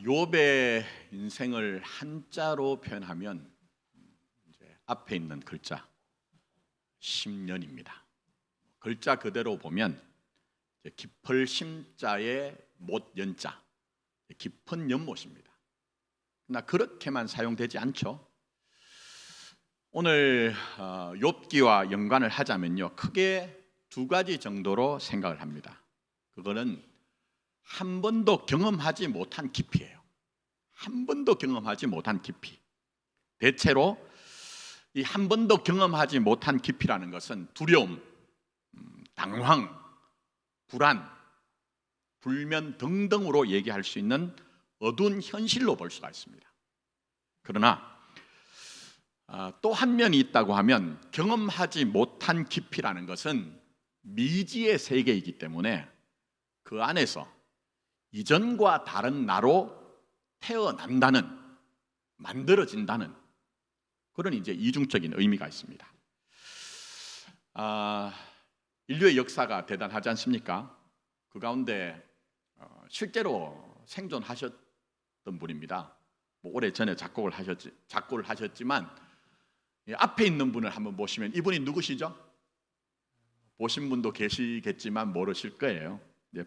욥의 인생을 한자로 표현하면 이제 앞에 있는 글자 10년입니다. 글자 그대로 보면 깊을 심자에 못 연자, 깊은 연못입니다. 그러나 그렇게만 사용되지 않죠. 오늘 욥기와 연관을 하자면요, 크게 두 가지 정도로 생각을 합니다. 그거는 한 번도 경험하지 못한 깊이예요. 한 번도 경험하지 못한 깊이. 대체로 이 한 번도 경험하지 못한 깊이라는 것은 두려움, 당황, 불안, 불면 등등으로 얘기할 수 있는 어두운 현실로 볼 수가 있습니다. 그러나 또 한 면이 있다고 하면 경험하지 못한 깊이라는 것은 미지의 세계이기 때문에 그 안에서 이전과 다른 나로 태어난다는, 만들어진다는 그런 이제 이중적인 의미가 있습니다. 인류의 역사가 대단하지 않습니까? 그 가운데 실제로 생존하셨던 분입니다. 오래전에 작곡을 하셨지만 앞에 있는 분을 한번 보시면 이분이 누구시죠? 보신 분도 계시겠지만 모르실 거예요.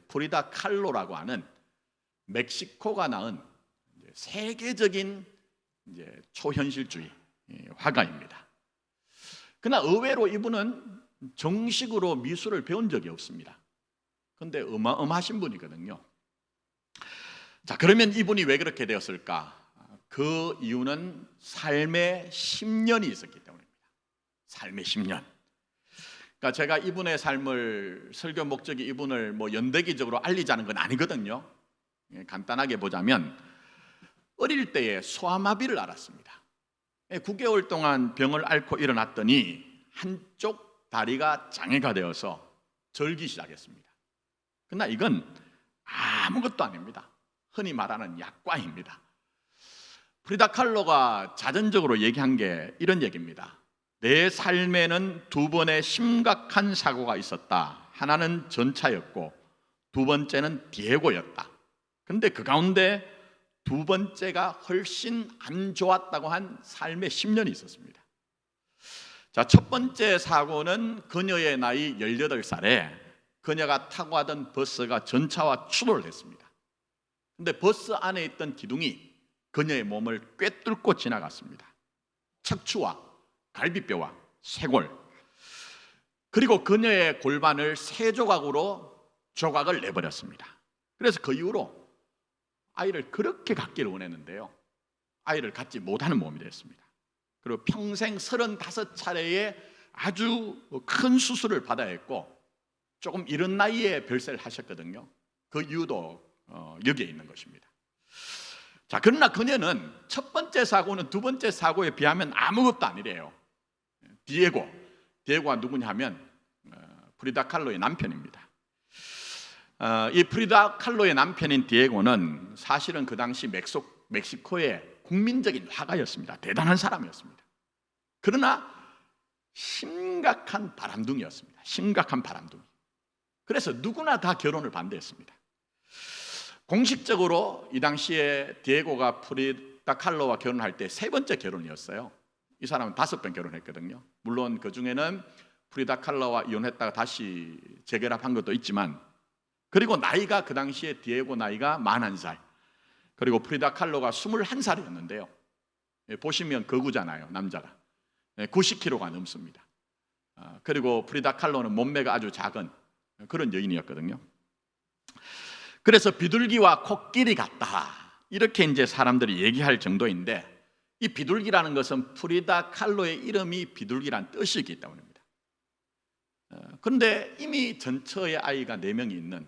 프리다 칼로라고 하는 멕시코가 낳은 세계적인 초현실주의 화가입니다. 그러나 의외로 이분은 정식으로 미술을 배운 적이 없습니다. 그런데 어마어마하신 분이거든요. 자, 그러면 이분이 왜 그렇게 되었을까? 그 이유는 삶의 10년이 있었기 때문입니다. 삶의 10년. 그러니까 제가 이분의 삶을, 설교 목적이 이분을 연대기적으로 알리자는 건 아니거든요. 간단하게 보자면 어릴 때에 소아마비를 앓았습니다. 9개월 동안 병을 앓고 일어났더니 한쪽 다리가 장애가 되어서 절기 시작했습니다. 그러나 이건 아무것도 아닙니다. 흔히 말하는 약과입니다. 프리다 칼로가 자전적으로 얘기한 게 이런 얘기입니다. 내 삶에는 두 번의 심각한 사고가 있었다. 하나는 전차였고 두 번째는 디에고였다. 근데 그 가운데 두 번째가 훨씬 안 좋았다고 한 삶의 10년이 있었습니다. 자, 첫 번째 사고는 그녀의 나이 18살에 그녀가 타고 가던 버스가 전차와 추돌을 했습니다. 근데 버스 안에 있던 기둥이 그녀의 몸을 꿰뚫고 지나갔습니다. 척추와 갈비뼈와 쇄골, 그리고 그녀의 골반을 3조각으로 조각을 내버렸습니다. 그래서 그 이후로 아이를 그렇게 갖기를 원했는데요, 아이를 갖지 못하는 몸이 됐습니다. 그리고 평생 35차례의 아주 큰 수술을 받아야 했고 조금 이른 나이에 별세를 하셨거든요. 그 이유도 여기에 있는 것입니다. 자, 그러나 그녀는 첫 번째 사고는 두 번째 사고에 비하면 아무것도 아니래요. 디에고가 누구냐 하면 프리다 칼로의 남편입니다. 이 프리다 칼로의 남편인 디에고는 사실은 그 당시 멕시코의 국민적인 화가였습니다. 대단한 사람이었습니다. 그러나 심각한 바람둥이였습니다. 심각한 바람둥이. 그래서 누구나 다 결혼을 반대했습니다. 공식적으로 이 당시에 디에고가 프리다 칼로와 결혼할 때 3번째 결혼이었어요. 이 사람은 5번 결혼했거든요. 물론 그 중에는 프리다 칼로와 이혼했다가 다시 재결합한 것도 있지만, 그리고 나이가 그 당시에 디에고 나이가 41살, 그리고 프리다 칼로가 21살이었는데요. 보시면 거구잖아요, 남자가. 90kg가 넘습니다. 그리고 프리다 칼로는 몸매가 아주 작은 그런 여인이었거든요. 그래서 비둘기와 코끼리 같다, 이렇게 이제 사람들이 얘기할 정도인데, 이 비둘기라는 것은 프리다 칼로의 이름이 비둘기란 뜻이기 때문입니다. 그런데 이미 전처의 아이가 4명이 있는,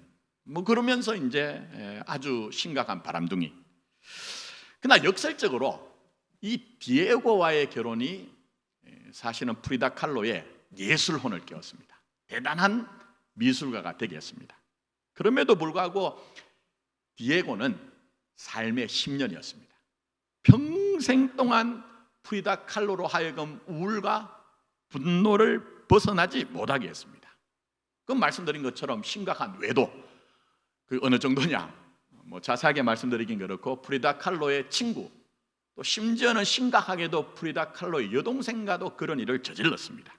그러면서 이제 아주 심각한 바람둥이. 그러나 역설적으로 이 디에고와의 결혼이 사실은 프리다 칼로의 예술혼을 깨웠습니다. 대단한 미술가가 되게 했습니다. 그럼에도 불구하고 디에고는 삶의 10년이었습니다. 평생 동안 프리다 칼로로 하여금 우울과 분노를 벗어나지 못하게 했습니다. 그 말씀드린 것처럼 심각한 외도, 그 어느 정도냐, 뭐 자세하게 말씀드리긴 그렇고 프리다 칼로의 친구, 또 심지어는 심각하게도 프리다 칼로의 여동생과도 그런 일을 저질렀습니다.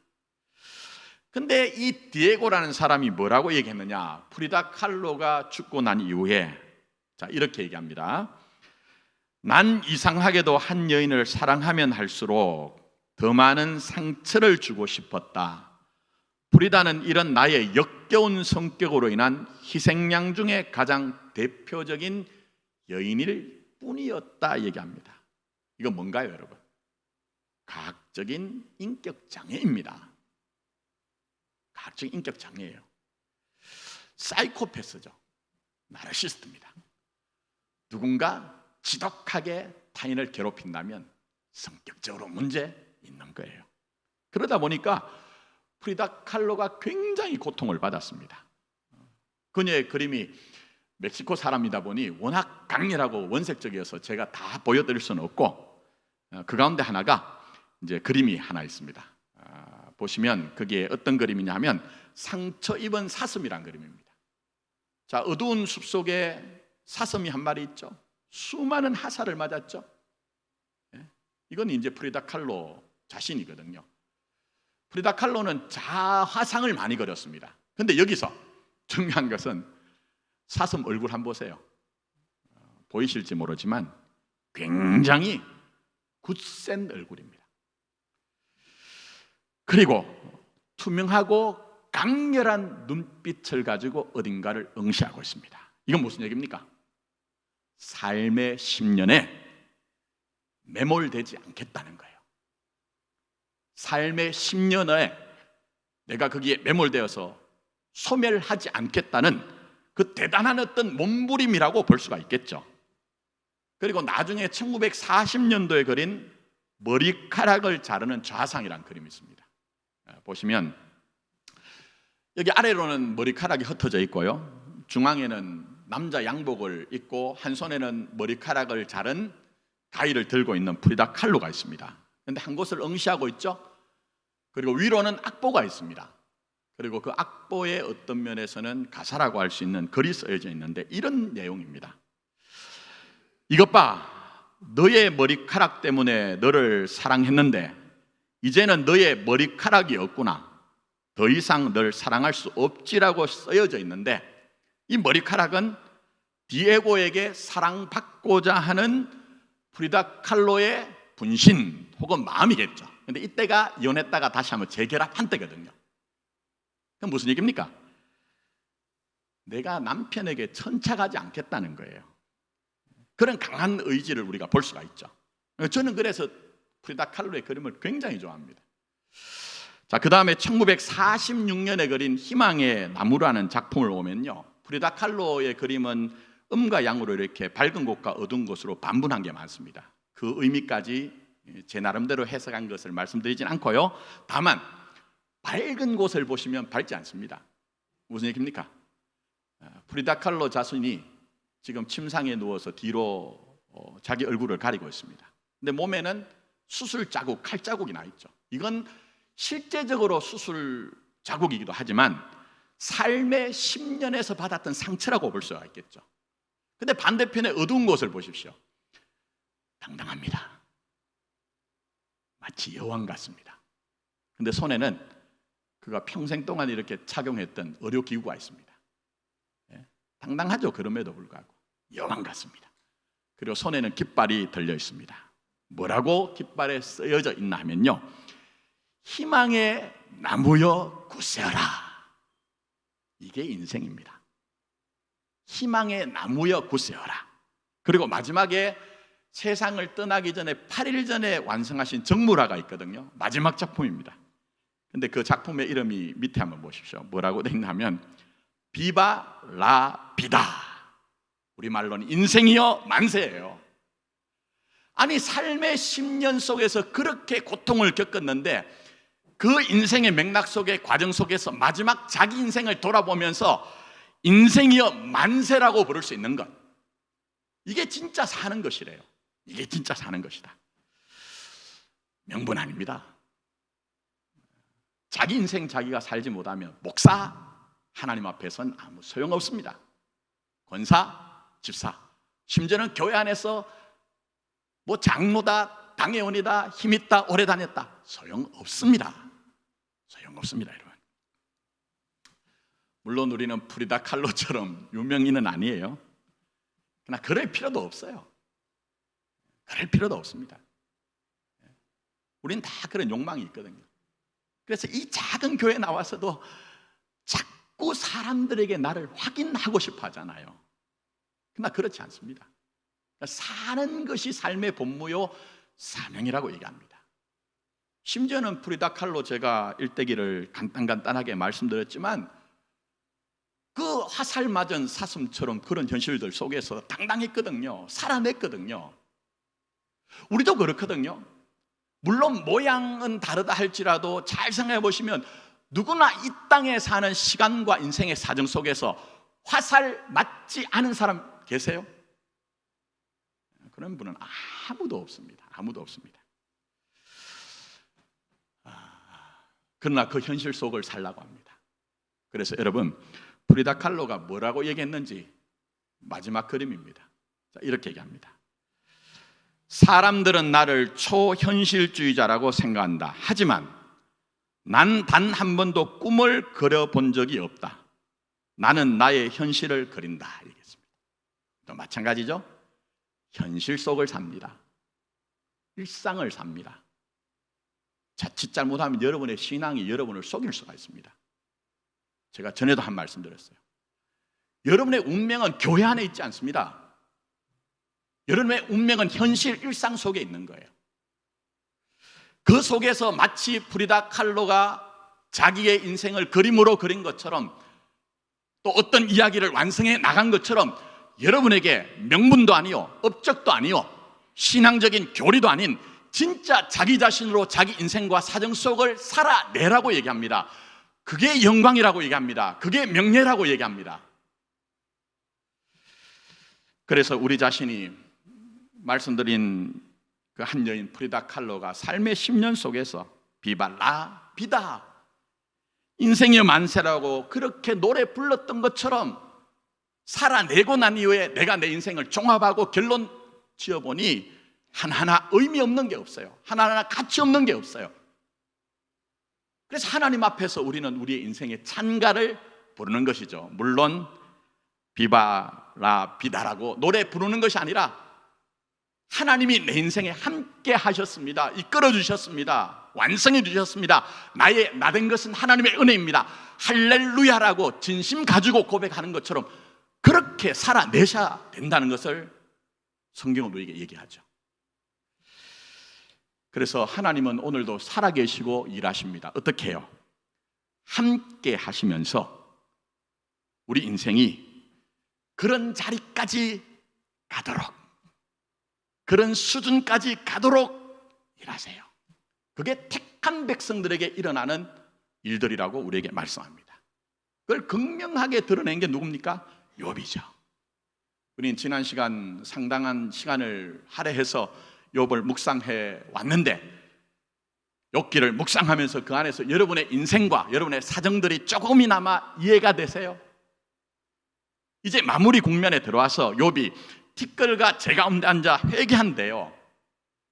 근데 이 디에고라는 사람이 뭐라고 얘기했느냐? 프리다 칼로가 죽고 난 이후에 자 이렇게 얘기합니다. 난 이상하게도 한 여인을 사랑하면 할수록 더 많은 상처를 주고 싶었다. 프리다는 이런 나의 역겨운 성격으로 인한 희생양 중에 가장 대표적인 여인일 뿐이었다 얘기합니다. 이건 뭔가요, 여러분? 과학적인 인격 장애입니다. 과학적인 인격 장애예요. 사이코패스죠. 나르시스트입니다. 누군가 지독하게 타인을 괴롭힌다면 성격적으로 문제 있는 거예요. 그러다 보니까 프리다 칼로가 굉장히 고통을 받았습니다. 그녀의 그림이 멕시코 사람이다 보니 워낙 강렬하고 원색적이어서 제가 다 보여드릴 수는 없고 그 가운데 하나가 이제 그림이 하나 있습니다. 보시면 그게 어떤 그림이냐 하면 상처 입은 사슴이란 그림입니다. 자, 어두운 숲속에 사슴이 한 마리 있죠. 수많은 화살을 맞았죠. 이건 이제 프리다 칼로 자신이거든요. 프리다 칼로는 자화상을 많이 그렸습니다. 근데 여기서 중요한 것은 사슴 얼굴 한번 보세요. 보이실지 모르지만 굉장히 굳센 얼굴입니다. 그리고 투명하고 강렬한 눈빛을 가지고 어딘가를 응시하고 있습니다. 이건 무슨 얘기입니까? 삶의 10년에 매몰되지 않겠다는 거예요. 삶의 10년에 내가 거기에 매몰되어서 소멸하지 않겠다는 그 대단한 어떤 몸부림이라고 볼 수가 있겠죠. 그리고 나중에 1940년도에 그린 머리카락을 자르는 좌상이라는 그림이 있습니다. 보시면 여기 아래로는 머리카락이 흩어져 있고요, 중앙에는 남자 양복을 입고 한 손에는 머리카락을 자른 가위를 들고 있는 프리다 칼로가 있습니다. 그런데 한 곳을 응시하고 있죠. 그리고 위로는 악보가 있습니다. 그리고 그 악보의 어떤 면에서는 가사라고 할 수 있는 글이 쓰여져 있는데 이런 내용입니다. 이것 봐, 너의 머리카락 때문에 너를 사랑했는데 이제는 너의 머리카락이 없구나. 더 이상 널 사랑할 수 없지라고 쓰여져 있는데 이 머리카락은 디에고에게 사랑받고자 하는 프리다 칼로의 분신 혹은 마음이겠죠. 근데 이때가 이혼했다가 다시 한번 재결합한 때거든요. 그럼 무슨 얘기입니까? 내가 남편에게 천착하지 않겠다는 거예요. 그런 강한 의지를 우리가 볼 수가 있죠. 저는 그래서 프리다 칼로의 그림을 굉장히 좋아합니다. 자, 그 다음에 1946년에 그린 희망의 나무라는 작품을 보면요, 프리다 칼로의 그림은 음과 양으로 이렇게 밝은 곳과 어두운 곳으로 반분한 게 많습니다. 그 의미까지 제 나름대로 해석한 것을 말씀드리진 않고요, 다만 밝은 곳을 보시면 밝지 않습니다. 무슨 얘기입니까? 프리다 칼로 자신이 지금 침상에 누워서 뒤로 자기 얼굴을 가리고 있습니다. 근데 몸에는 수술 자국, 칼 자국이 나 있죠. 이건 실제적으로 수술 자국이기도 하지만 삶의 10년에서 받았던 상처라고 볼 수가 있겠죠. 근데 반대편에 어두운 곳을 보십시오. 당당합니다. 마치 여왕 같습니다. 근데 손에는 그가 평생 동안 이렇게 착용했던 의료기구가 있습니다. 당당하죠. 그럼에도 불구하고 여왕 같습니다. 그리고 손에는 깃발이 들려 있습니다. 뭐라고 깃발에 쓰여져 있나 하면요, 희망의 나무여 굳세어라. 이게 인생입니다. 희망의 나무여 굳세어라. 그리고 마지막에 세상을 떠나기 전에 8일 전에 완성하신 정물화가 있거든요. 마지막 작품입니다. 근데 그 작품의 이름이 밑에 한번 보십시오. 뭐라고 되어 있냐면 비바 라 비다. 우리말로는 인생이여 만세예요. 아니, 삶의 10년 속에서 그렇게 고통을 겪었는데 그 인생의 맥락 속의 과정 속에서 마지막 자기 인생을 돌아보면서 인생이여 만세라고 부를 수 있는 것, 이게 진짜 사는 것이래요. 이게 진짜 사는 것이다. 명분 아닙니다. 자기 인생 자기가 살지 못하면 목사, 하나님 앞에서는 아무 소용없습니다. 권사, 집사, 심지어는 교회 안에서 뭐 장로다, 당회원이다, 힘있다, 오래 다녔다, 소용없습니다. 소용없습니다, 여러분. 물론 우리는 프리다 칼로처럼 유명인은 아니에요. 그러나 그럴 필요도 없어요. 그럴 필요도 없습니다. 우리는 다 그런 욕망이 있거든요. 그래서 이 작은 교회에 나와서도 자꾸 사람들에게 나를 확인하고 싶어 하잖아요. 그러나 그렇지 않습니다. 사는 것이 삶의 본무요 사명이라고 얘기합니다. 심지어는 프리다 칼로, 제가 일대기를 간단하게 말씀드렸지만 그 화살 맞은 사슴처럼 그런 현실들 속에서 당당했거든요. 살아냈거든요. 우리도 그렇거든요. 물론 모양은 다르다 할지라도 잘 생각해 보시면 누구나 이 땅에 사는 시간과 인생의 사정 속에서 화살 맞지 않은 사람 계세요? 그런 분은 아무도 없습니다. 아무도 없습니다. 그러나 그 현실 속을 살라고 합니다. 그래서 여러분, 프리다 칼로가 뭐라고 얘기했는지 마지막 그림입니다. 자, 이렇게 얘기합니다. 사람들은 나를 초현실주의자라고 생각한다. 하지만 난 단 한 번도 꿈을 그려본 적이 없다. 나는 나의 현실을 그린다. 얘기했습니다. 또 마찬가지죠. 현실 속을 삽니다. 일상을 삽니다. 자칫 잘못하면 여러분의 신앙이 여러분을 속일 수가 있습니다. 제가 전에도 한 말씀 드렸어요. 여러분의 운명은 교회 안에 있지 않습니다. 여러분의 운명은 현실 일상 속에 있는 거예요. 그 속에서 마치 프리다 칼로가 자기의 인생을 그림으로 그린 것처럼, 또 어떤 이야기를 완성해 나간 것처럼 여러분에게 명분도 아니요, 업적도 아니요, 신앙적인 교리도 아닌 진짜 자기 자신으로 자기 인생과 사정 속을 살아내라고 얘기합니다. 그게 영광이라고 얘기합니다. 그게 명예라고 얘기합니다. 그래서 우리 자신이 말씀드린 그 한 여인 프리다 칼로가 삶의 10년 속에서 비발라 비다, 인생의 만세라고 그렇게 노래 불렀던 것처럼 살아내고 난 이후에 내가 내 인생을 종합하고 결론 지어보니 하나하나 의미 없는 게 없어요. 하나하나 가치 없는 게 없어요. 그래서 하나님 앞에서 우리는 우리의 인생의 찬가를 부르는 것이죠. 물론 비바라 비다라고 노래 부르는 것이 아니라 하나님이 내 인생에 함께 하셨습니다. 이끌어 주셨습니다. 완성해 주셨습니다. 나 된 것은 하나님의 은혜입니다. 할렐루야라고 진심 가지고 고백하는 것처럼 그렇게 살아내셔야 된다는 것을 성경은 우리에게 얘기하죠. 그래서 하나님은 오늘도 살아계시고 일하십니다. 어떻게 해요? 함께 하시면서 우리 인생이 그런 자리까지 가도록, 그런 수준까지 가도록 일하세요. 그게 택한 백성들에게 일어나는 일들이라고 우리에게 말씀합니다. 그걸 극명하게 드러낸 게 누굽니까? 욥이죠. 우리는 지난 시간 상당한 시간을 할애해서 욥을 묵상해 왔는데, 욥기를 묵상하면서 그 안에서 여러분의 인생과 여러분의 사정들이 조금이나마 이해가 되세요? 이제 마무리 국면에 들어와서 욥이 티끌과 제 가운데 앉아 회개한대요.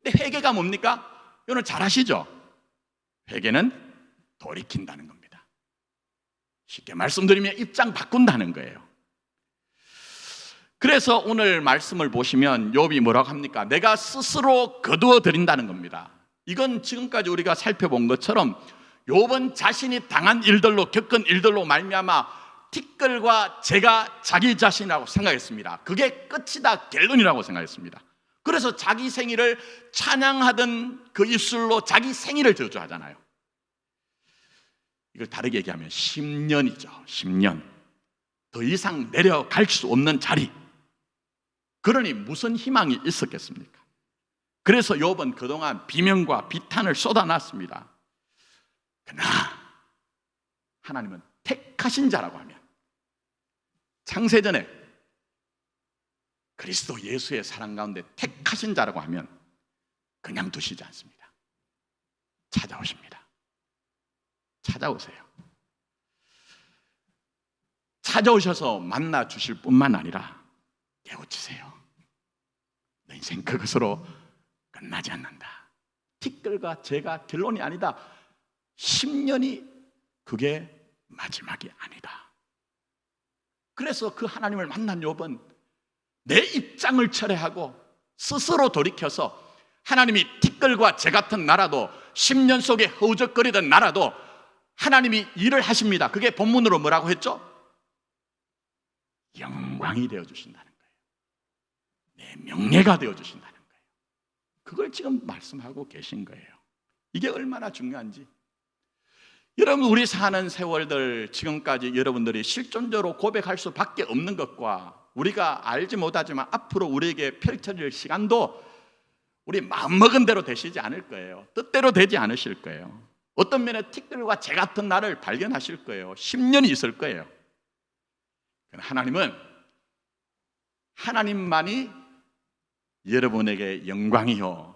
근데 회개가 뭡니까? 여러분 잘 아시죠? 회개는 돌이킨다는 겁니다. 쉽게 말씀드리면 입장 바꾼다는 거예요. 그래서 오늘 말씀을 보시면 욥이 뭐라고 합니까? 내가 스스로 거두어 드린다는 겁니다. 이건 지금까지 우리가 살펴본 것처럼 욥은 자신이 당한 일들로, 겪은 일들로 말미암아 티끌과 제가 자기 자신이라고 생각했습니다. 그게 끝이다, 결론이라고 생각했습니다. 그래서 자기 생일을 찬양하던 그 입술로 자기 생일을 저주하잖아요. 이걸 다르게 얘기하면 10년이죠. 10년. 더 이상 내려갈 수 없는 자리. 그러니 무슨 희망이 있었겠습니까? 그래서 욥은 그동안 비명과 비탄을 쏟아놨습니다. 그러나 하나님은 택하신 자라고 하면, 창세전에 그리스도 예수의 사랑 가운데 택하신 자라고 하면 그냥 두시지 않습니다. 찾아오십니다. 찾아오세요. 찾아오셔서 만나 주실 뿐만 아니라 깨우치세요. 내 인생 그것으로 끝나지 않는다. 티끌과 재가 결론이 아니다. 10년이 그게 마지막이 아니다. 그래서 그 하나님을 만난 욥은 내 입장을 철회하고 스스로 돌이켜서 하나님이 티끌과 재 같은 나라도 10년 속에 허우적거리던 나라도 하나님이 일을 하십니다. 그게 본문으로 뭐라고 했죠? 영광이 되어주신다는 거예요. 내 명예가 되어주신다는 거예요. 그걸 지금 말씀하고 계신 거예요. 이게 얼마나 중요한지. 여러분, 우리 사는 세월들 지금까지 여러분들이 실존적으로 고백할 수밖에 없는 것과 우리가 알지 못하지만 앞으로 우리에게 펼쳐질 시간도 우리 마음먹은 대로 되시지 않을 거예요. 뜻대로 되지 않으실 거예요. 어떤 면에 티끌과 재 같은 나를 발견하실 거예요. 10년이 있을 거예요. 하나님은 하나님만이 여러분에게 영광이요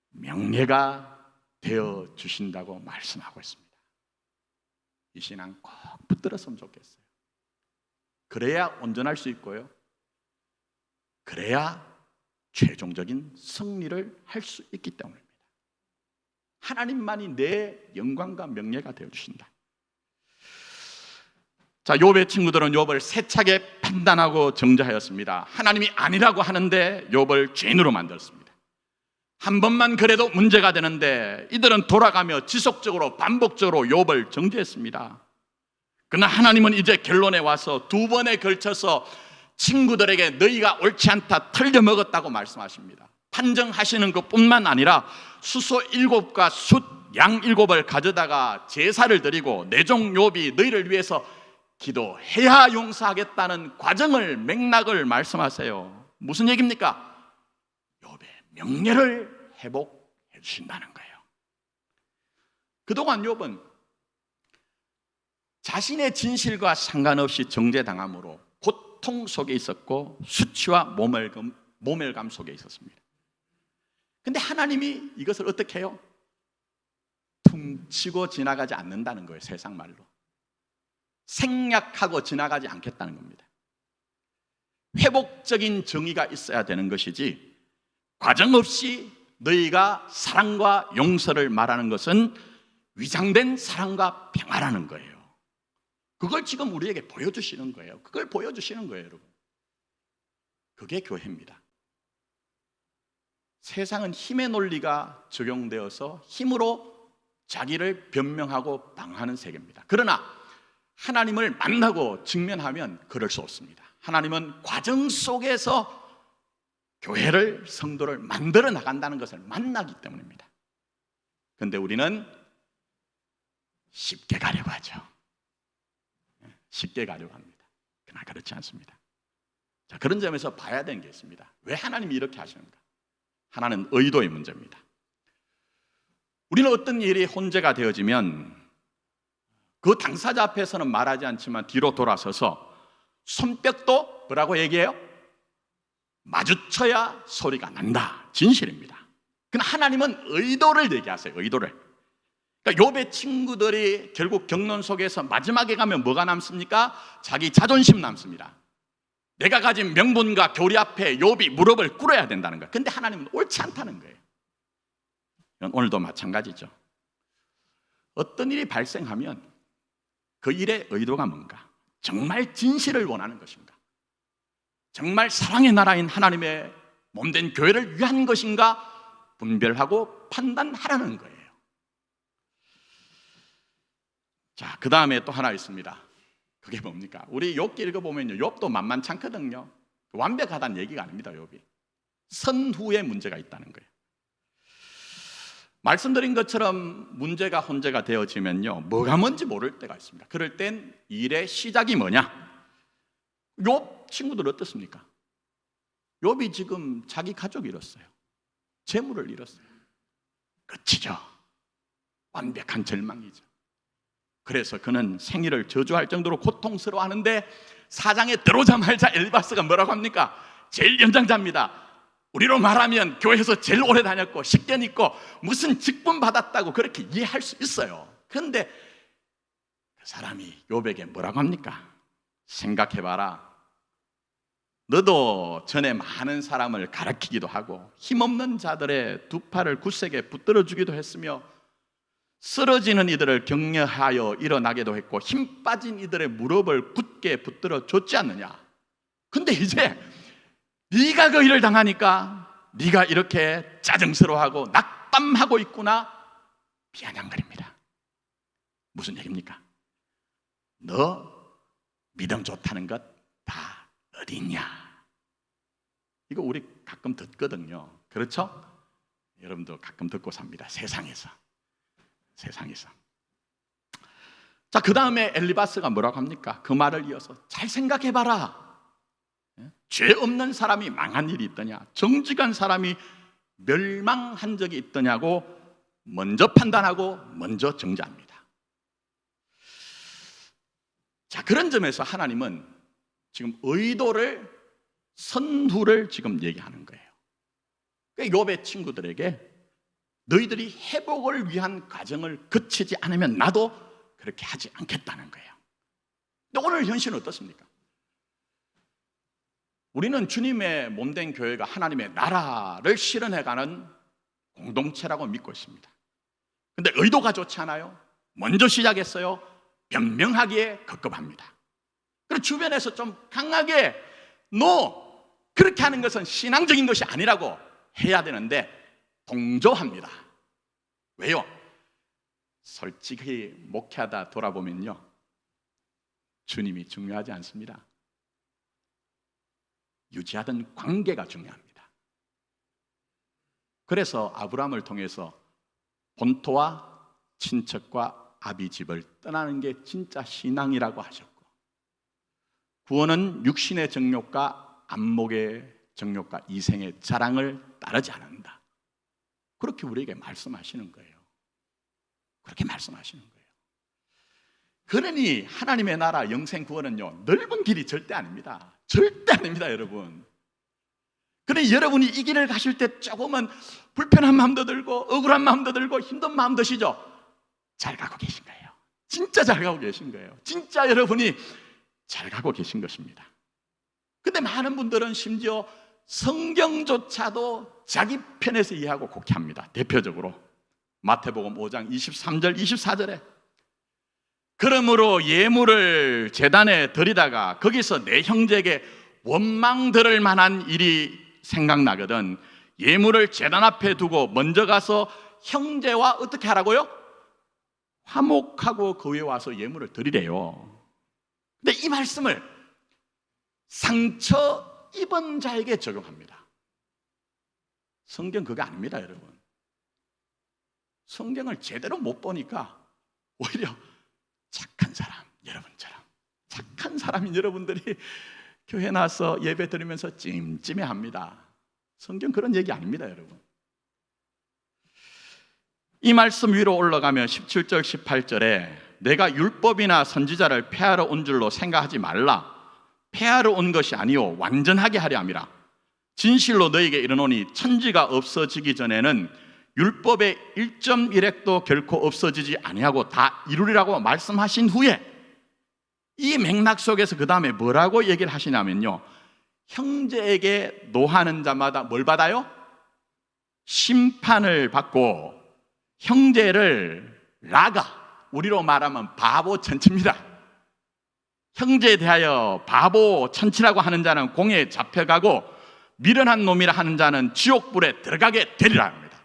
명예가 되어 주신다고 말씀하고 있습니다. 이 신앙 꼭 붙들었으면 좋겠어요. 그래야 온전할 수 있고요, 그래야 최종적인 승리를 할 수 있기 때문입니다. 하나님만이 내 영광과 명예가 되어 주신다. 자, 욥의 친구들은 욥을 세차게 판단하고 정죄하였습니다. 하나님이 아니라고 하는데 욥을 죄인으로 만들었습니다. 한 번만 그래도 문제가 되는데 이들은 돌아가며 지속적으로 반복적으로 욥을 정죄했습니다. 그러나 하나님은 이제 결론에 와서 두 번에 걸쳐서 친구들에게 너희가 옳지 않다, 틀려먹었다고 말씀하십니다. 판정하시는 것뿐만 아니라 수소 7과 숫양 7을 가져다가 제사를 드리고 내 종 욥이 너희를 위해서 기도해야 용서하겠다는 과정을, 맥락을 말씀하세요. 무슨 얘기입니까? 욥의 명예를 회복해 주신다는 거예요. 그동안 욥은 자신의 진실과 상관없이 정죄당함으로 고통 속에 있었고 수치와 모멸감 속에 있었습니다. 근데 하나님이 이것을 어떻게 해요? 퉁치고 지나가지 않는다는 거예요. 세상 말로 생략하고 지나가지 않겠다는 겁니다. 회복적인 정의가 있어야 되는 것이지 과정 없이 너희가 사랑과 용서를 말하는 것은 위장된 사랑과 평화라는 거예요. 그걸 지금 우리에게 보여주시는 거예요. 그걸 보여주시는 거예요, 여러분. 그게 교회입니다. 세상은 힘의 논리가 적용되어서 힘으로 자기를 변명하고 방어하는 세계입니다. 그러나 하나님을 만나고 직면하면 그럴 수 없습니다. 하나님은 과정 속에서 교회를, 성도를 만들어 나간다는 것을 만나기 때문입니다. 그런데 우리는 쉽게 가려고 하죠. 쉽게 가려고 합니다. 그러나 그렇지 않습니다. 자, 그런 점에서 봐야 되는 게 있습니다. 왜 하나님이 이렇게 하시는가? 하나는 의도의 문제입니다. 우리는 어떤 일이 혼재가 되어지면 그 당사자 앞에서는 말하지 않지만 뒤로 돌아서서 손뼉도 뭐라고 얘기해요? 마주쳐야 소리가 난다. 진실입니다. 그러나 하나님은 의도를 얘기하세요. 의도를. 그러니까 욥의 친구들이 결국 경론 속에서 마지막에 가면 뭐가 남습니까? 자기 자존심 남습니다. 내가 가진 명분과 교리 앞에 욥이 무릎을 꿇어야 된다는 거예요. 근데 하나님은 옳지 않다는 거예요. 이건 오늘도 마찬가지죠. 어떤 일이 발생하면 그 일의 의도가 뭔가? 정말 진실을 원하는 것인가? 정말 사랑의 나라인 하나님의 몸된 교회를 위한 것인가? 분별하고 판단하라는 거예요. 자, 그 다음에 또 하나 있습니다. 그게 뭡니까? 우리 욥기 읽어보면요, 욥도 만만찮거든요. 완벽하다는 얘기가 아닙니다. 욥이 선후에 문제가 있다는 거예요. 말씀드린 것처럼 문제가 혼재가 되어지면요, 뭐가 뭔지 모를 때가 있습니다. 그럴 땐 일의 시작이 뭐냐? 욥 친구들 어떻습니까? 욥이 지금 자기 가족을 잃었어요. 재물을 잃었어요. 끝이죠. 완벽한 절망이죠. 그래서 그는 생일을 저주할 정도로 고통스러워하는데 4장에 들어오자마자 엘리바스가 뭐라고 합니까? 제일 연장자입니다. 우리로 말하면 교회에서 제일 오래 다녔고 식견 있고 무슨 직분 받았다고 그렇게 이해할 수 있어요. 그런데 그 사람이 욥에게 뭐라고 합니까? 생각해봐라. 너도 전에 많은 사람을 가르치기도 하고 힘없는 자들의 두 팔을 굳세게 붙들어 주기도 했으며 쓰러지는 이들을 격려하여 일어나게도 했고 힘 빠진 이들의 무릎을 굳게 붙들어 줬지 않느냐. 근데 이제 네가 그 일을 당하니까 네가 이렇게 짜증스러워하고 낙담하고 있구나 비아냥거립니다. 무슨 얘기입니까? 너 믿음 좋다는 것 다 어디 있냐? 이거 우리 가끔 듣거든요. 그렇죠? 여러분도 가끔 듣고 삽니다. 세상에서. 자, 그 다음에 엘리바스가 뭐라고 합니까? 그 말을 이어서 잘 생각해봐라. 죄 없는 사람이 망한 일이 있더냐? 정직한 사람이 멸망한 적이 있더냐고 먼저 판단하고 먼저 정죄합니다. 자, 그런 점에서 하나님은 지금 의도를, 선후를 지금 얘기하는 거예요. 욥의 친구들에게 너희들이 회복을 위한 과정을 거치지 않으면 나도 그렇게 하지 않겠다는 거예요. 근데 오늘 현실은 어떻습니까? 우리는 주님의 몸된 교회가 하나님의 나라를 실현해가는 공동체라고 믿고 있습니다. 근데 의도가 좋지 않아요. 먼저 시작했어요. 변명하기에 급급합니다. 그리고 주변에서 좀 강하게 그렇게 하는 것은 신앙적인 것이 아니라고 해야 되는데 동조합니다. 왜요? 솔직히 목회하다 돌아보면요, 주님이 중요하지 않습니다. 유지하던 관계가 중요합니다. 그래서 아브라함을 통해서 본토와 친척과 아비 집을 떠나는 게 진짜 신앙이라고 하셨고, 구원은 육신의 정욕과 안목의 정욕과 이생의 자랑을 따르지 않는다. 그렇게 우리에게 말씀하시는 거예요. 그렇게 말씀하시는 거예요. 그러니 하나님의 나라 영생 구원은요, 넓은 길이 절대 아닙니다. 절대 아닙니다, 여러분. 그러니 여러분이 이 길을 가실 때 조금은 불편한 마음도 들고 억울한 마음도 들고 힘든 마음 드시죠? 잘 가고 계신 거예요. 진짜 잘 가고 계신 거예요. 진짜 여러분이 잘 가고 계신 것입니다. 근데 많은 분들은 심지어 성경조차도 자기 편에서 이해하고 곡해합니다. 대표적으로 마태복음 5장 23절 24절에 그러므로 예물을 제단에 드리다가 거기서 내 형제에게 원망 들을 만한 일이 생각나거든 예물을 제단 앞에 두고 먼저 가서 형제와 어떻게 하라고요? 화목하고 그 위에 와서 예물을 드리래요. 근데 이 말씀을 상처 입은 자에게 적용합니다. 성경 그거 아닙니다, 여러분. 성경을 제대로 못 보니까 오히려 착한 사람, 여러분처럼 착한 사람인 여러분들이 교회 나와서 예배 드리면서 찜찜해합니다. 성경 그런 얘기 아닙니다, 여러분. 이 말씀 위로 올라가면 17절 18절에 내가 율법이나 선지자를 폐하러 온 줄로 생각하지 말라. 폐하러 온 것이 아니요 완전하게 하려 함이라. 진실로 너에게 이르노니 천지가 없어지기 전에는 율법의 1.1획도 결코 없어지지 아니하고 다 이루리라고 말씀하신 후에 이 맥락 속에서 그 다음에 뭐라고 얘기를 하시냐면요, 형제에게 노하는 자마다 뭘 받아요? 심판을 받고 형제를 라가, 우리로 말하면 바보 천치입니다. 형제에 대하여 바보 천치라고 하는 자는 공에 잡혀가고 미련한 놈이라 하는 자는 지옥불에 들어가게 되리라 합니다.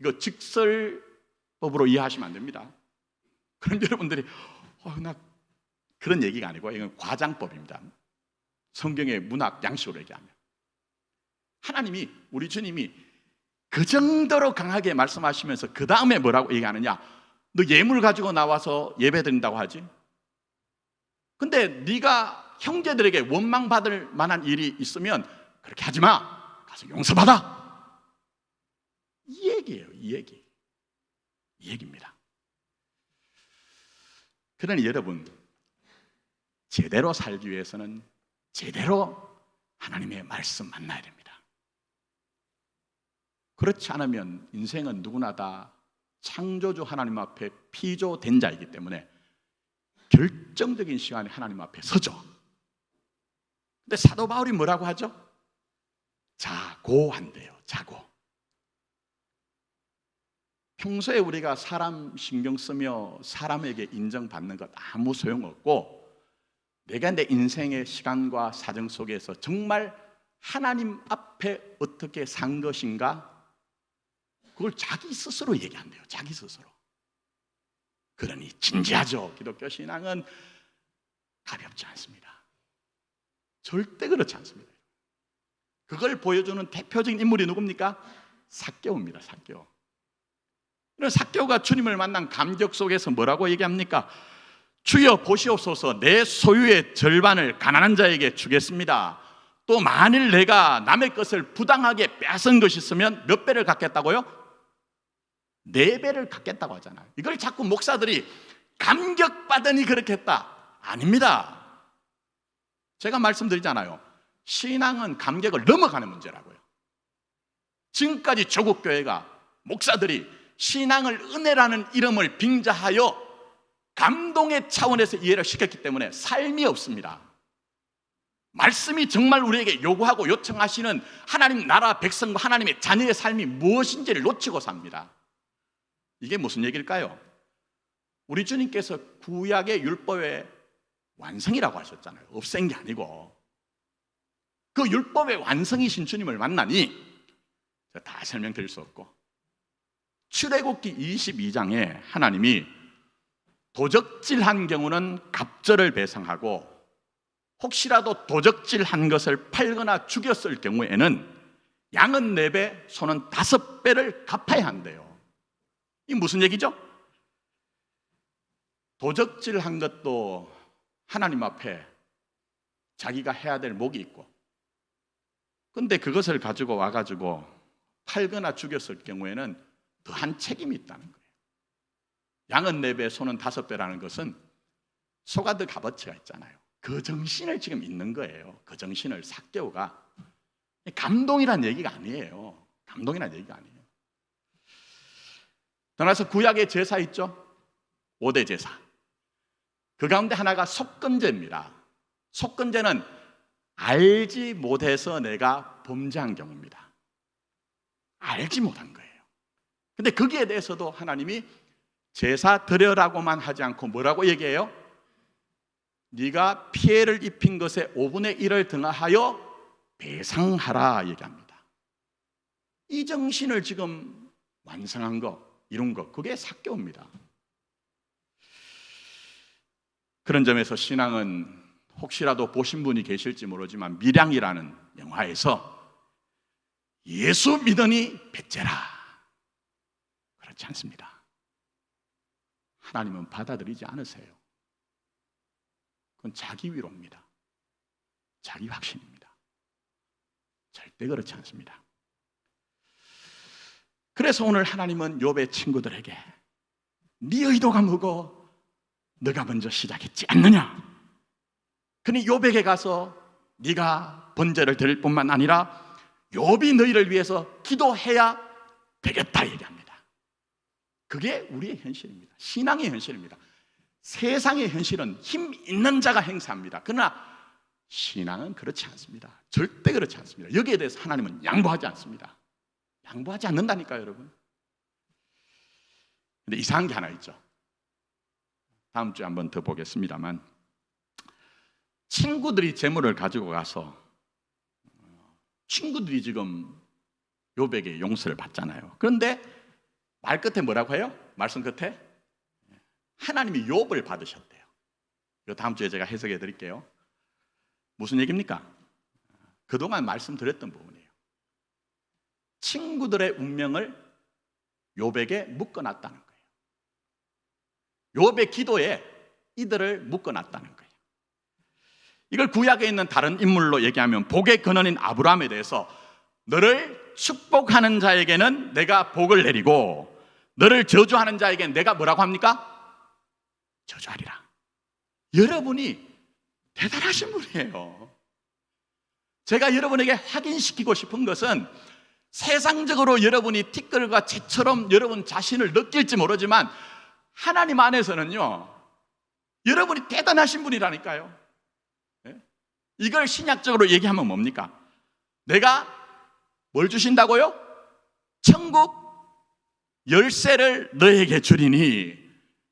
이거 직설법으로 이해하시면 안 됩니다. 그럼 여러분들이 나 그런 얘기가 아니고 이건 과장법입니다. 성경의 문학 양식으로 얘기하면 하나님이, 우리 주님이 그 정도로 강하게 말씀하시면서 그 다음에 뭐라고 얘기하느냐, 너 예물 가지고 나와서 예배 드린다고 하지? 근데 네가 형제들에게 원망받을 만한 일이 있으면 그렇게 하지 마. 가서 용서받아. 이 얘기예요. 이 얘기입니다. 그러니 여러분, 제대로 살기 위해서는 제대로 하나님의 말씀 만나야 됩니다. 그렇지 않으면 인생은 누구나 다 창조주 하나님 앞에 피조된 자이기 때문에 결정적인 시간에 하나님 앞에 서죠. 근데 사도 바울이 뭐라고 하죠? 자고한대요. 자고. 평소에 우리가 사람 신경 쓰며 사람에게 인정받는 것 아무 소용없고, 내가 내 인생의 시간과 사정 속에서 정말 하나님 앞에 어떻게 산 것인가, 그걸 자기 스스로 얘기한대요. 자기 스스로. 그러니 진지하죠. 기독교 신앙은 가볍지 않습니다. 절대 그렇지 않습니다. 그걸 보여주는 대표적인 인물이 누굽니까? 삭개오입니다. 삭개오. 이런 삭개오가 주님을 만난 감격 속에서 뭐라고 얘기합니까? 주여 보시옵소서, 내 소유의 절반을 가난한 자에게 주겠습니다. 또 만일 내가 남의 것을 부당하게 빼앗은 것이 있으면 몇 배를 갚겠다고요? 4배를 갚겠다고 하잖아요. 이걸 자꾸 목사들이 감격받으니 그렇게 했다. 아닙니다. 제가 말씀드리잖아요. 신앙은 감격을 넘어가는 문제라고요. 지금까지 조국 교회가 목사들이 신앙을 은혜라는 이름을 빙자하여 감동의 차원에서 이해를 시켰기 때문에 삶이 없습니다. 말씀이 정말 우리에게 요구하고 요청하시는 하나님 나라 백성과 하나님의 자녀의 삶이 무엇인지를 놓치고 삽니다. 이게 무슨 얘기일까요? 우리 주님께서 구약의 율법의 완성이라고 하셨잖아요. 없앤 게 아니고. 그 율법의 완성이신 주님을 만나니 제가 다 설명드릴 수 없고, 출애굽기 22장에 하나님이 도적질한 경우는 갑절을 배상하고, 혹시라도 도적질한 것을 팔거나 죽였을 경우에는 양은 4배, 소는 5배를 갚아야 한대요. 이게 무슨 얘기죠? 도적질한 것도 하나님 앞에 자기가 해야 될 목이 있고, 근데 그것을 가지고 와가지고 팔거나 죽였을 경우에는 더한 책임이 있다는 거예요. 양은 4배, 소는 5배라는 것은 소가 더 값어치가 있잖아요. 그 정신을 지금 있는 거예요. 그 정신을 삭개오가. 감동이란 얘기가 아니에요. 감동이란 얘기가 아니에요. 떠나서 구약의 제사 있죠? 5대 제사. 그 가운데 하나가 속건제입니다. 속건제는 알지 못해서 내가 범죄한 경우입니다. 알지 못한 거예요. 근데 거기에 대해서도 하나님이 제사 드려라고만 하지 않고 뭐라고 얘기해요? 네가 피해를 입힌 것의 5분의 1을 등하하여 배상하라 얘기합니다. 이 정신을 지금 완성한 거, 이룬 거, 그게 삭개오입니다. 그런 점에서 신앙은 혹시라도 보신 분이 계실지 모르지만 밀양이라는 영화에서 예수 믿으니 배째라, 그렇지 않습니다. 하나님은 받아들이지 않으세요. 그건 자기 위로입니다. 자기 확신입니다. 절대 그렇지 않습니다. 그래서 오늘 하나님은 욥의 친구들에게 네 의도가 뭐고 네가 먼저 시작했지 않느냐? 그니 욥에게 가서 네가 번제를 드릴 뿐만 아니라 욥이 너희를 위해서 기도해야 되겠다 얘기합니다. 그게 우리의 현실입니다. 신앙의 현실입니다. 세상의 현실은 힘 있는 자가 행사합니다. 그러나 신앙은 그렇지 않습니다. 절대 그렇지 않습니다. 여기에 대해서 하나님은 양보하지 않습니다. 양보하지 않는다니까요, 여러분. 근데 이상한 게 하나 있죠. 다음 주에 한번 더 보겠습니다만, 친구들이 재물을 가지고 가서 친구들이 지금 욥에게 용서를 받잖아요. 그런데 말 끝에 뭐라고 해요? 말씀 끝에 하나님이 욥을 받으셨대요. 이거 다음 주에 제가 해석해 드릴게요. 무슨 얘기입니까? 그동안 말씀드렸던 부분이에요. 친구들의 운명을 욥에게 묶어놨다는 거예요. 욥의 기도에 이들을 묶어놨다는 거예요. 이걸 구약에 있는 다른 인물로 얘기하면 복의 근원인 아브라함에 대해서 너를 축복하는 자에게는 내가 복을 내리고 너를 저주하는 자에게는 내가 뭐라고 합니까? 저주하리라. 여러분이 대단하신 분이에요. 제가 여러분에게 확인시키고 싶은 것은 세상적으로 여러분이 티끌과 채처럼 여러분 자신을 느낄지 모르지만 하나님 안에서는요, 여러분이 대단하신 분이라니까요. 이걸 신약적으로 얘기하면 뭡니까? 내가 뭘 주신다고요? 천국 열쇠를 너에게 주리니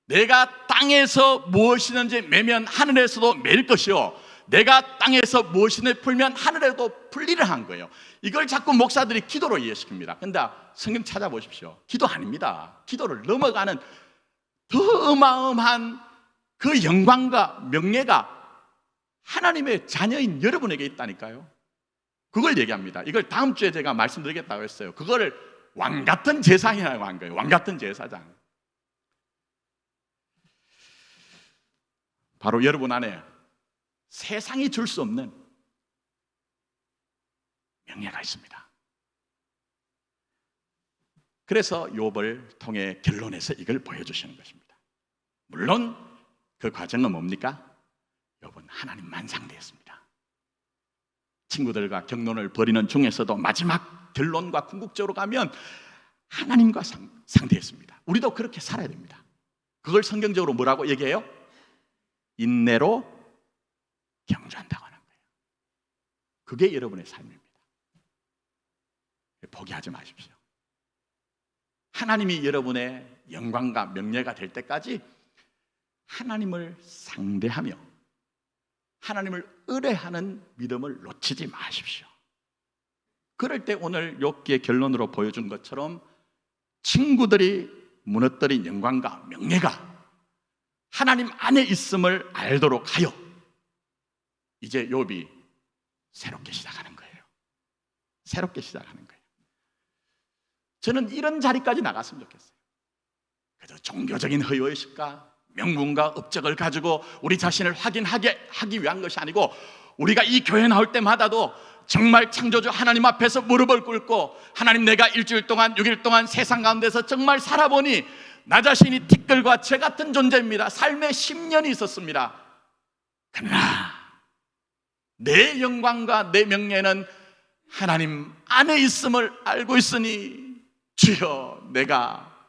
내가 땅에서 무엇이든지 매면 하늘에서도 매일 것이요 내가 땅에서 무엇이든지 풀면 하늘에도 풀리를 한 거예요. 이걸 자꾸 목사들이 기도로 이해시킵니다. 근데 성경 찾아보십시오. 기도 아닙니다. 기도를 넘어가는 더 어마어마한 그 영광과 명예가 하나님의 자녀인 여러분에게 있다니까요. 그걸 얘기합니다. 이걸 다음 주에 제가 말씀드리겠다고 했어요. 그거를 왕같은 제사장이라고 한 거예요. 왕같은 제사장. 바로 여러분 안에 세상이 줄 수 없는 명예가 있습니다. 그래서 욥을 통해 결론에서 이걸 보여주시는 것입니다. 물론 그 과정은 뭡니까? 욥은 하나님만 상대했습니다. 친구들과 격론을 벌이는 중에서도 마지막 결론과 궁극적으로 가면 하나님과 상대했습니다. 우리도 그렇게 살아야 됩니다. 그걸 성경적으로 뭐라고 얘기해요? 인내로 경주한다고 하는 거예요. 그게 여러분의 삶입니다. 포기하지 마십시오. 하나님이 여러분의 영광과 명예가 될 때까지 하나님을 상대하며 하나님을 의뢰하는 믿음을 놓치지 마십시오. 그럴 때 오늘 욥기의 결론으로 보여준 것처럼 친구들이 무너뜨린 영광과 명예가 하나님 안에 있음을 알도록 하여 이제 욥이 새롭게 시작하는 거예요. 새롭게 시작하는 거예요. 저는 이런 자리까지 나갔으면 좋겠어요. 그래서 종교적인 허위의식과 명분과 업적을 가지고 우리 자신을 하기 위한 것이 아니고 우리가 이 교회 나올 때마다도 정말 창조주 하나님 앞에서 무릎을 꿇고 하나님 내가 일주일 동안 6일 동안 세상 가운데서 정말 살아보니 나 자신이 티끌과 재 같은 존재입니다. 삶에 10년이 있었습니다. 그러나 내 영광과 내 명예는 하나님 안에 있음을 알고 있으니 주여 내가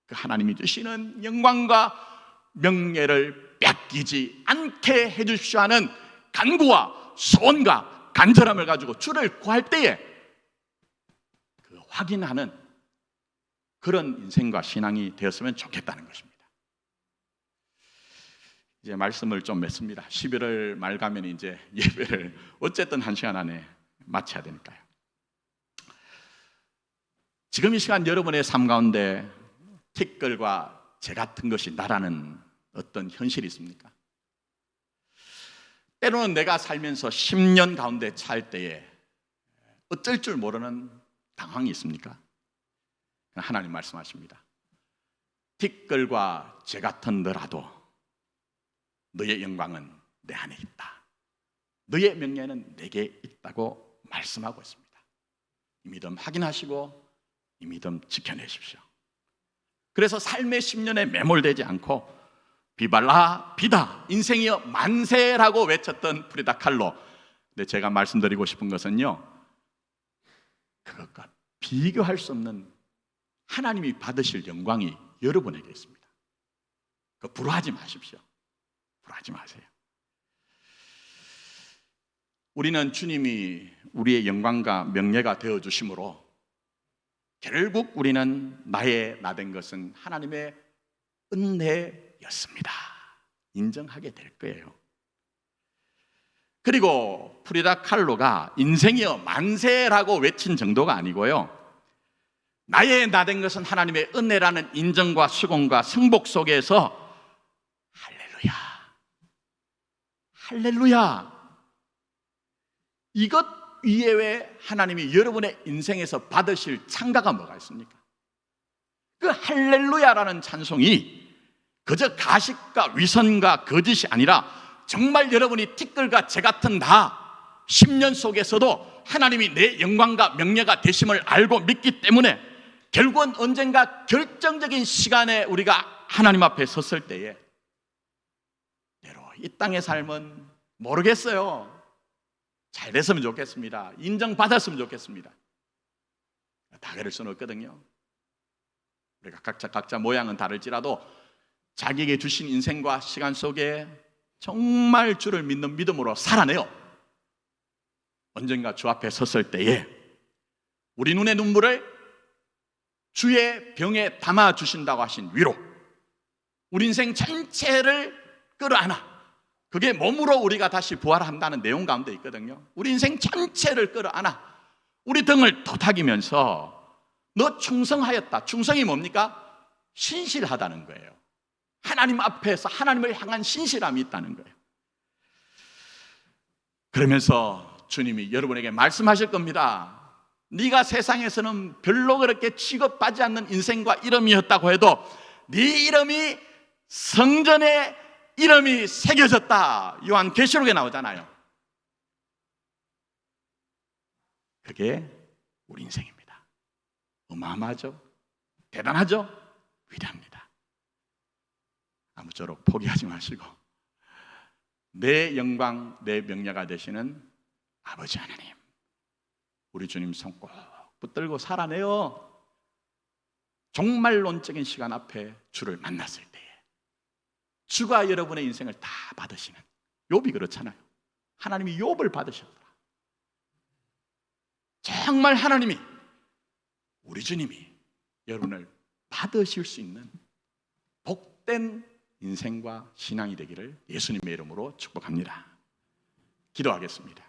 그 하나님이 주시는 영광과 명예를 뺏기지 않게 해주십시오 하는 간구와 소원과 간절함을 가지고 주를 구할 때에 그 확인하는 그런 인생과 신앙이 되었으면 좋겠다는 것입니다. 이제 말씀을 좀 맺습니다. 11월 말 가면 이제 예배를 어쨌든 1시간 안에 마쳐야 되니까요. 지금 이 시간 여러분의 삶 가운데 티끌과 재 같은 것이 나라는 어떤 현실이 있습니까? 때로는 내가 살면서 10년 가운데 찰 때에 어쩔 줄 모르는 당황이 있습니까? 하나님 말씀하십니다. 티끌과 재 같은 너라도 너의 영광은 내 안에 있다. 너의 명예는 내게 있다고 말씀하고 있습니다. 이 믿음 확인하시고 이 믿음 지켜내십시오. 그래서 삶의 10년에 매몰되지 않고 비발라 비다 인생이여 만세라고 외쳤던 프리다 칼로. 근데 제가 말씀드리고 싶은 것은요, 그것과 비교할 수 없는 하나님이 받으실 영광이 여러분에게 있습니다. 그 불화하지 마십시오. 불화하지 마세요. 우리는 주님이 우리의 영광과 명예가 되어주심으로 결국 우리는 나의 나된 것은 하나님의 은혜였습니다. 인정하게 될 거예요. 그리고 프리다 칼로가 인생이여 만세라고 외친 정도가 아니고요, 나의 나된 것은 하나님의 은혜라는 인정과 수긍과 승복 속에서 할렐루야, 할렐루야, 이것 이외에 하나님이 여러분의 인생에서 받으실 찬가가 뭐가 있습니까? 그 할렐루야라는 찬송이 그저 가식과 위선과 거짓이 아니라 정말 여러분이 티끌과 재 같은 나 10년 속에서도 하나님이 내 영광과 명예가 되심을 알고 믿기 때문에 결국은 언젠가 결정적인 시간에 우리가 하나님 앞에 섰을 때에 때로 이 땅의 삶은 모르겠어요. 잘 됐으면 좋겠습니다. 인정받았으면 좋겠습니다. 다 그럴 수는 없거든요. 우리가 각자 모양은 다를지라도 자기에게 주신 인생과 시간 속에 정말 주를 믿는 믿음으로 살아내요. 언젠가 주 앞에 섰을 때에 우리 눈의 눈물을 주의 병에 담아 주신다고 하신 위로, 우리 인생 전체를 끌어안아, 그게 몸으로 우리가 다시 부활한다는 내용 가운데 있거든요. 우리 인생 전체를 끌어안아 우리 등을 토닥이면서 너 충성하였다. 충성이 뭡니까? 신실하다는 거예요. 하나님 앞에서 하나님을 향한 신실함이 있다는 거예요. 그러면서 주님이 여러분에게 말씀하실 겁니다. 네가 세상에서는 별로 그렇게 취급받지 않는 인생과 이름이었다고 해도 네 이름이 성전에 이름이 새겨졌다. 요한계시록에 나오잖아요. 그게 우리 인생입니다. 어마어마하죠? 대단하죠? 위대합니다. 아무쪼록 포기하지 마시고 내 영광, 내 명예가 되시는 아버지 하나님, 우리 주님 손 꼭 붙들고 살아내요. 종말론적인 시간 앞에 주를 만났을 때에 주가 여러분의 인생을 다 받으시는, 욥이 그렇잖아요. 하나님이 욥을 받으셨더라. 정말 하나님이, 우리 주님이 여러분을 받으실 수 있는 복된 인생과 신앙이 되기를 예수님의 이름으로 축복합니다. 기도하겠습니다.